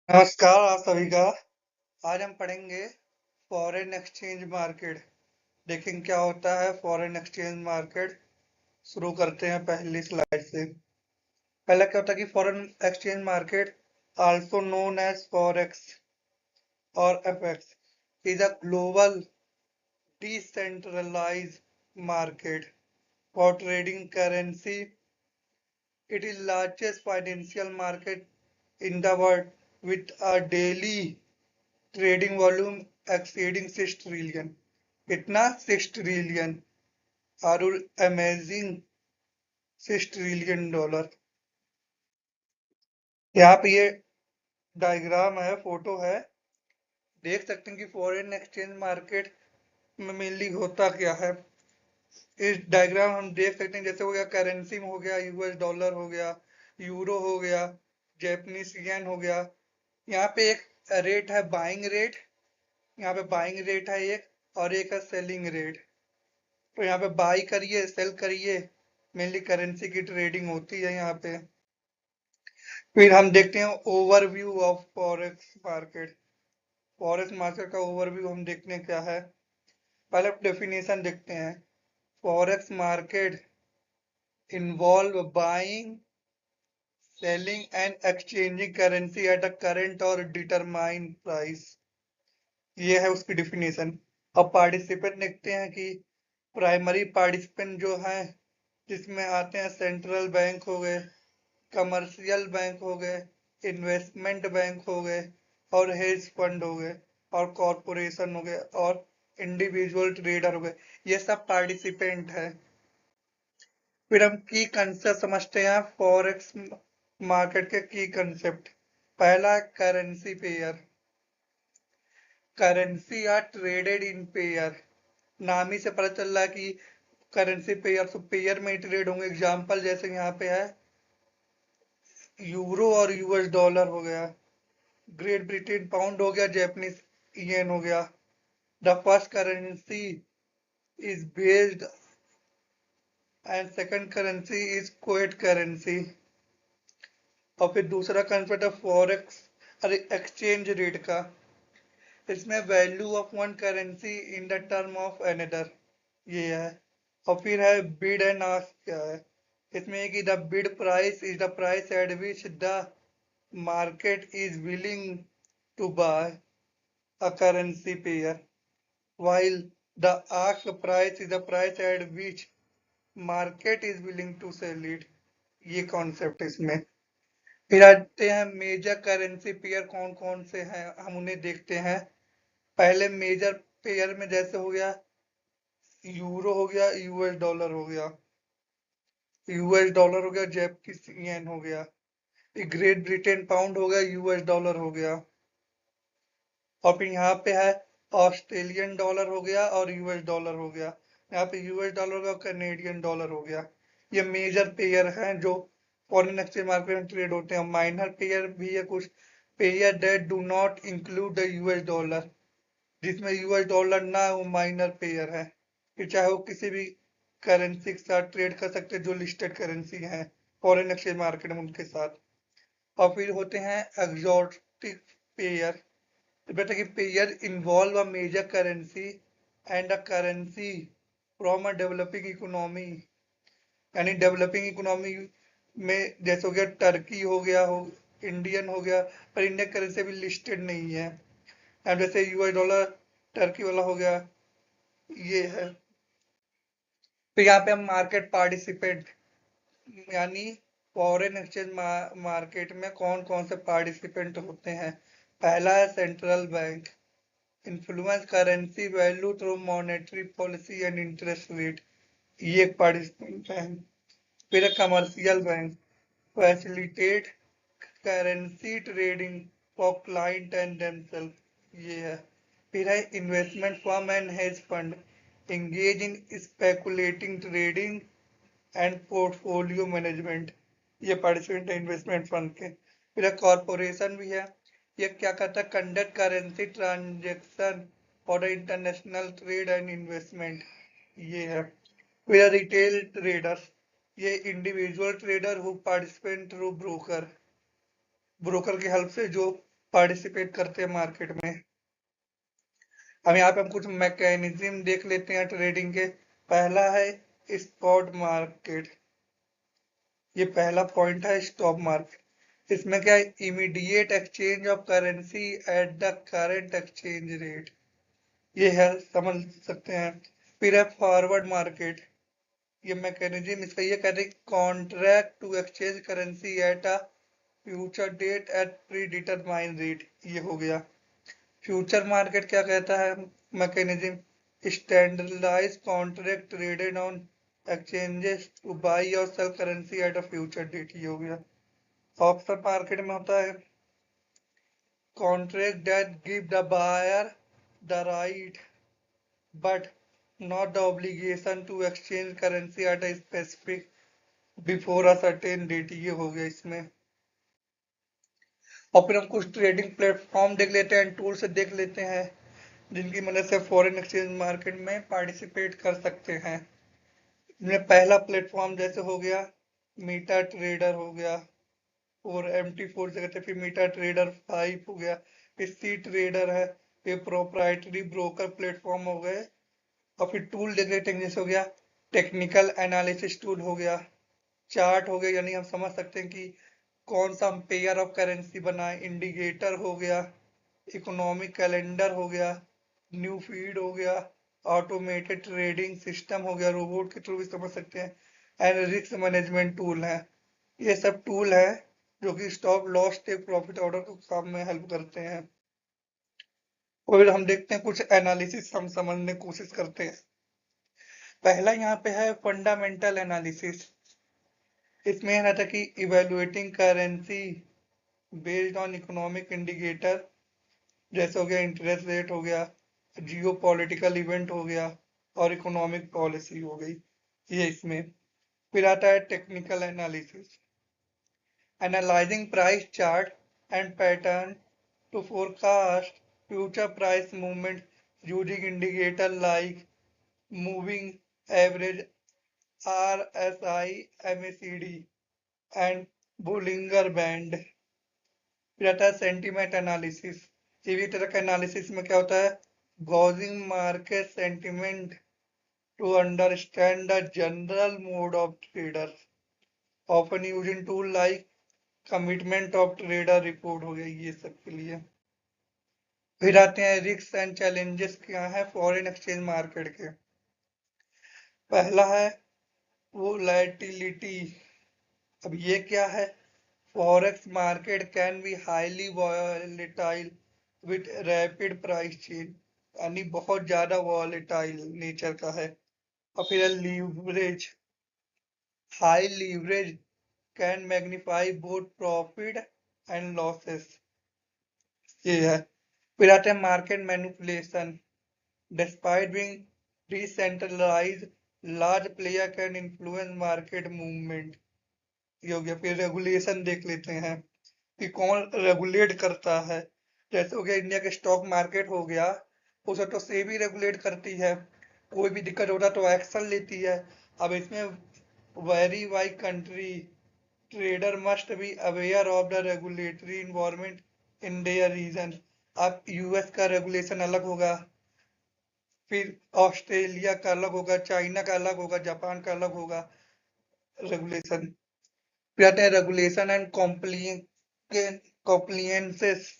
नमस्कार आप सभी का। आज हम पढ़ेंगे फॉरेन एक्सचेंज मार्केट। देखेंगे क्या होता है फॉरेन एक्सचेंज मार्केट। शुरू करते हैं पहली स्लाइड से। पहला क्या होता है कि foreign exchange market also known as forex और FX is a global decentralized market for trading currency. It is largest financial market in the world with a daily trading volume exceeding 6 trillion. कितना? 6 trillion. Are amazing. $6 trillion. यहाँ पे ये diagram है, photo है। देख सकते हैं कि फॉरेन एक्सचेंज मार्केट में मेनली होता क्या है। इस डायग्राम हम देख सकते हैं जैसे हो गया करेंसी में, हो गया यूएस डॉलर, हो गया यूरो, हो गया जैपनीज येन, हो गया। यहाँ पे एक रेट है बाइंग रेट, यहाँ पे बाइंग रेट है एक, और एक है सेलिंग रेट। तो यहाँ पे बाई करिए सेल करिए, मेनली करेंसी की ट्रेडिंग होती है यहाँ पे। फिर हम देखते हैं overview of forex market. Forex market का ओवरव्यू हम देखते हैं क्या है। पहले डेफिनेशन देखते हैं। Forex market involve buying, selling and exchanging currency at a current और डिटरमाइन प्राइस। ये है उसकी डिफिनेशन। अब पार्टिसिपेंट देखते हैं कि प्राइमरी पार्टिसिपेंट जो है, जिसमें आते हैं सेंट्रल बैंक हो गए, कमर्शियल बैंक हो गए, इन्वेस्टमेंट बैंक हो गए, और हेज फंड हो गए, और कॉरपोरेशन हो गए, और इंडिविजुअल ट्रेडर हो गए। ये सब पार्टिसिपेंट है। फिर हम की कंसेप्ट समझते हैं फॉरेक्स मार्केट के की कंसेप्ट। पहला currency pair. Currency are traded in pair. नाम ही से पता चल रहा है कि करेंसी पेयर, तो पेयर में ट्रेड होंगे। एग्जांपल जैसे यहाँ पे है यूरो और यूएस डॉलर हो गया, ग्रेट ब्रिटेन पाउंड हो गया, जैपनीज येन हो गया। The first currency is based and second currency is quote currency. और फिर दूसरा कंसेप्ट है फॉरेक्स अरे एक्सचेंज रेट का। इसमें value of one currency in the term of another, ये है। और फिर है बिड एंड आस्क। क्या है इसमें कि the bid price is the price at which the market is willing to buy a currency pair, while the ask price is the price at which market is willing to sell it। ये concept इसमें। फिर आते हैं major currency pair कौन कौन से हैं, हम उन्हें देखते हैं। पहले मेजर पेयर में जैसे हो गया यूरो, हो गया यूएस डॉलर, हो गया यूएस डॉलर, हो गया जैपनीज येन, हो गया ग्रेट ब्रिटेन पाउंड, हो गया यूएस डॉलर, हो गया। और फिर यहाँ पे है ऑस्ट्रेलियन डॉलर, हो गया और यूएस डॉलर, हो गया। यहाँ पे यूएस डॉलर का कैनेडियन डॉलर, हो गया। ये मेजर पेयर हैं जो फॉरेन एक्सचेंज मार्केट में ट्रेड होते हैं। माइनर पेयर भी है कुछ, pair that do not include the US dollar, जिसमें यूएस डॉलर ना हो, माइनर पेयर है। फिर चाहे वो किसी भी करेंसी के साथ ट्रेड कर सकते हैं जो लिस्टेड करेंसी है फॉरेन एक्सचेंज मार्केट में उनके साथ। और फिर होते हैं एग्जॉटिक पेयर। बेटा कि pair involve a major currency and a currency from a developing economy. यानी डेवलपिंग इकोनॉमी में जैसे हो गया टर्की, हो गया हो इंडियन, हो गया, पर इंडियन करेंसी भी लिस्टेड नहीं है। अब जैसे यूएस डॉलर टर्की वाला हो गया, ये है। फिर यहाँ पे हम मार्केट पार्टिसिपेंट, यानी फॉरेन एक्सचेंज मार्केट में कौन कौन से पार्टिसिपेंट होते हैं। पहला है central bank, influence currency value through monetary policy and interest rate, ये एक पार्टिसिपेंट है। फिर commercial bank, facilitate currency trading for client and themselves, ये है। फिर है investment firm and hedge fund, engage in speculating trading and portfolio management, ये participant है इन्वेस्टमेंट फंड के। फिर कॉरपोरेशन भी है, ये क्या करता है, conduct currency transaction for international trade and investment, ये है। फिर रिटेल ट्रेडर्स, ये individual trader who participant through broker, broker की हेल्प से जो पार्टिसिपेट करते हैं मार्केट में। अब यहाँ पे हम कुछ मैकेनिज्म देख लेते हैं ट्रेडिंग के। पहला है स्पॉट मार्केट, ये पहला पॉइंट है स्टॉक मार्केट। इसमें क्या है, immediate exchange of currency at the current exchange rate, ये है, समझ सकते हैं। फिर है फॉरवर्ड मार्केट, ये मैकेनिज्म इसका ये कहते हैं contract to exchange currency at a future date at predetermined rate, ये हो गया। फ्यूचर मार्केट क्या कहता है mechanism, standardize contract traded on exchanges to buy और sell currency at a future date, ये हो गया। ऑप्शन मार्केट में होता है contract that give the buyer the right but not the obligation to exchange currency at a specific before a certain date, ये हो गया इसमें। और फिर हम कुछ ट्रेडिंग प्लेटफॉर्म देख लेते हैं, टूल से देख लेते हैं जिनकी मदद से फॉरेन एक्सचेंज मार्केट में पार्टिसिपेट कर सकते हैं। इनमें पहला प्लेटफॉर्म जैसे हो गया मीटा ट्रेडर हो गया, और MT4 से कहते हैं, फिर मीटा ट्रेडर 5 हो गया, फिर सी ट्रेडर है, फिर प्रोप्राइटरी ब्रोकर प्लेटफॉर्म हो गए। और फिर टूल देख लेते हैं, जैसे हो गया टेक्निकल एनालिसिस टूल हो गया, चार्ट हो गया, यानी हम समझ सकते हैं कि कौन सा हम पेयर ऑफ करेंसी बनाए, इंडिकेटर हो गया, इकोनॉमिक कैलेंडर हो गया, न्यू फीड हो गया, ऑटोमेटेड ट्रेडिंग सिस्टम हो गया, रोबोट के थ्रू भी समझ सकते हैं, एंड रिस्क मैनेजमेंट टूल है। ये सब टूल है जो कि stop loss take profit order को काम में हेल्प करते हैं। और हम देखते हैं कुछ एनालिसिस हम समझने की कोशिश करते हैं। पहला यहाँ पे है फंडामेंटल एनालिसिस। इसमें रहता है कि evaluating currency based on economic indicator, जैसे हो गया इंटरेस्ट रेट हो गया, जियो पॉलिटिकल इवेंट हो गया, और इकोनॉमिक पॉलिसी हो गई, ये इसमें। फिर आता है technical analysis, analyzing price chart and pattern to forecast future price movement using indicator like moving average, RSI, MACD and Bollinger band. फिर आता है सेंटीमेंट एनालिसिस। ये भी तरह का एनालिसिस में क्या होता है, gauging market sentiment to understand the general mode of trader, often using tool like commitment of trader report हो गया, ये सब के लिए। फिर आते हैं रिस्क एंड चैलेंजेस क्या है फॉरेन एक्सचेंज मार्केट के। पहला है वोलेटिलिटी। अब ये क्या है, forex market can be highly volatile with rapid price change, यानी बहुत ज्यादा वॉलेटाइल नेचर का है। और फिर leverage, high leverage can magnify both profit and losses, ये है। फिर आते हैं market manipulation, despite being decentralized large player can influence market movement, ये हो गया। फिर रेगुलेशन देख लेते हैं कि कौन रेगुलेट करता है। जैसे हो गया इंडिया के स्टॉक मार्केट हो गया, उसे तो सेबी रेगुलेट करती है, कोई भी दिक्कत होता तो एक्शन लेती है। अब इसमें very by country trader must be aware of the regulatory environment in their region. अब यूएस का रेगुलेशन अलग होगा, फिर ऑस्ट्रेलिया का अलग होगा, चाइना का अलग होगा, जापान का अलग होगा रेगुलेशन। फिर आते हैं रेगुलेशन एंड कॉम्प्लियंसेस।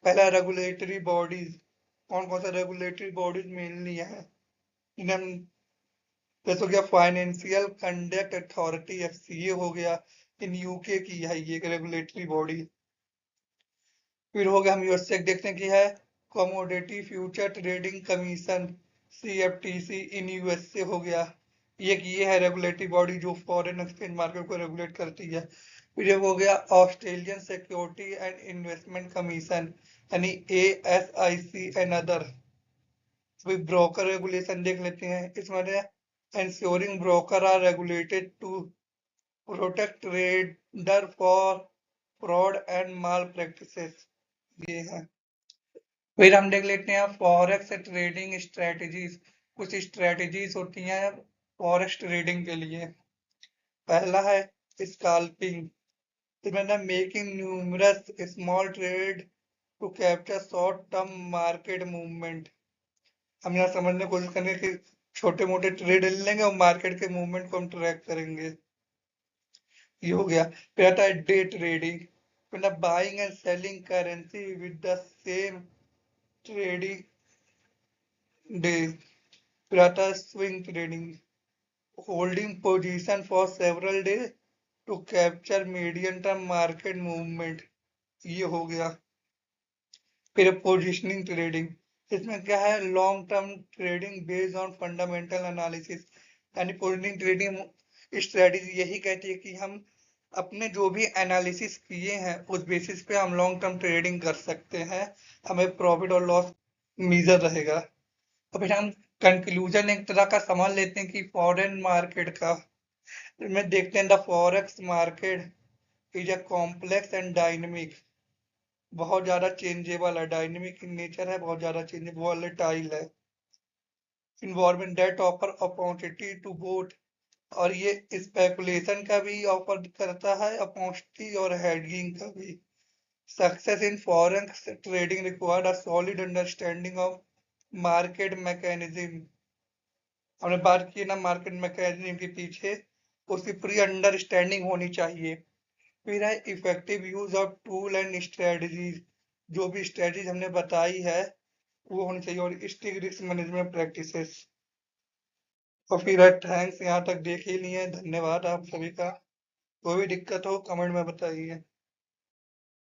पहला रेगुलेटरी बॉडीज, कौन कौन सा रेगुलेटरी बॉडीज मेनली है, इन्हें हम, जैसे हो गया फाइनेंशियल कंडक्ट अथॉरिटी FCA हो गया, इन यूके की है ये रेगुलेटरी बॉडी। फिर हो गया हम यूएसए देखते हैं कि है commodity future trading commission, CFTC in USA हो गया। ये है रेगुलेटरी बॉडी जो फॉरेन एक्सचेंज मार्केट को रेगुलेट करती है। फिर ये हो गया Australian security and investment commission, यानी ASIC एंड अदर। फिर ब्रोकर रेगुलेशन देख लेते हैं, इसमें ensuring broker are regulated to protect trader for fraud and malpractices, ये है। फिर हम देख लेते हैं फॉरेक्स ट्रेडिंग स्ट्रेटजीज। कुछ स्ट्रेटजीज होती हैं फॉरेक्स ट्रेडिंग के लिए। पहला है स्काल्पिंग, इसमें ना making numerous small trade to capture short term market movement. हम यहाँ समझने की कोशिश करेंगे कि छोटे मोटे ट्रेड ले लेंगे और मार्केट के मूवमेंट को हम ट्रैक करेंगे। ये हो गया। फिर आता है डे ट्रेडिंग, मतलब buying and selling currency with the same trading day. फिर आता है swing trading, holding position for several day to capture medium term market movement. ये हो गया। फिर पोजीशनिंग ट्रेडिंग, इसमें क्या है, long term trading based on fundamental analysis. यानी पोजीशनिंग ट्रेडिंग स्ट्रेटेजी यही कहती है कि हम अपने जो भी एनालिसिस किए हैं उस बेसिस पे हम लॉन्ग टर्म ट्रेडिंग कर सकते हैं, हमें प्रॉफिट और लॉस मेजर रहेगा। और फिर हम कंक्लूजन एक तरह का समझ लेते हैं कि फॉरेन मार्केट का, में देखते हैं the forex market is a complex and dynamic, बहुत ज्यादा चेंजेबल है, डायनेमिक इन नेचर है, बहुत ज्यादा चेंजेबल वॉलेटाइल है, environment that offer opportunity to both. और ये स्पेकुलेशन का भी ऑफर करता है, अपॉर्चुनिटी और हेडिंग का भी। Success in forex trading required a solid understanding of market mechanism. हमने बात की ना मार्केट मैकेनिज्म के पीछे, उसकी पूरी अंडरस्टैंडिंग होनी चाहिए। फिर है effective use of tool and strategies, जो भी स्ट्रेटजीज हमने बताई है वो होनी चाहिए, और स्टिक रिस्क मैनेजमेंट प्रैक्टिसेस। और फिर है थैंक्स, यहाँ तक देख ही लिए, धन्यवाद आप सभी का। कोई भी दिक्कत हो कमेंट में बताइए।